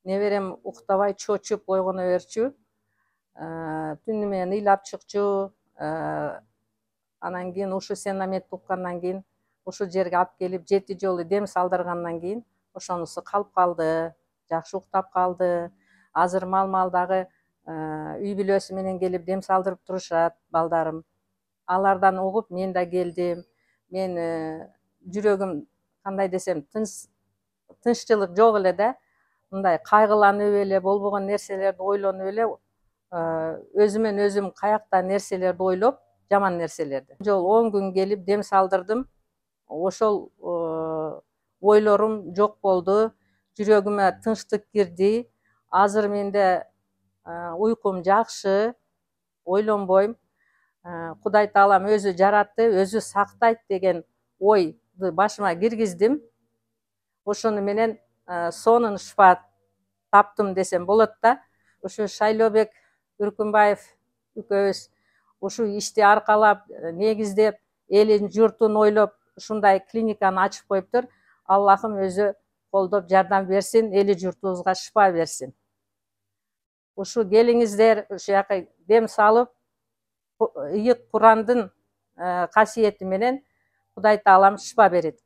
неберем уктабай чочуп ойгоно берчү. Түнү менен ыйлап чыкчу. Анан кийин ушу сенамет уккандан кийин ушул жерге алып келип 7 жолу дем салдыргандан кийин ошонусу калып калды. Жакшы уктап калды. Азыр мал-дагы үй бүлөсү менен келип дем салдырып турушат балдарым. Алардан угуп мен да келдим. Мен жүрөгүм кандай десем тынччылык жок эле да. Мындай кайгыланып эле болбогон нерселерди ойлонуп эле өзүмөн өзүм каякта нерселерди ойлоп, жаман нерселерди. Жол 10 күн келип дем салдырдым. Ошол ойлорум жок болду. Жүрөгүмө тынчтык кирди. Азыр менде уйкум жакшы, ойлонбойм. Кудай таалам өзү жаратты, өзү сактайт деген ойду башыма киргиздим. Ошону менен сонун шифа таптым десем болот да. Ушу Шайлообек Үркүнбаев экөөбүз ушу ишти аркалап, негиздеп, элин журтун ойлоп, ушундай клиниканы ачып коюптур. Аллахым өзү колдоп жардам берсин, эли журтубузга шифа берсин. Ушу келиңиздер, ушу жака дем салып, ыйык Курандын касиети менен Кудай таалам шифа берет.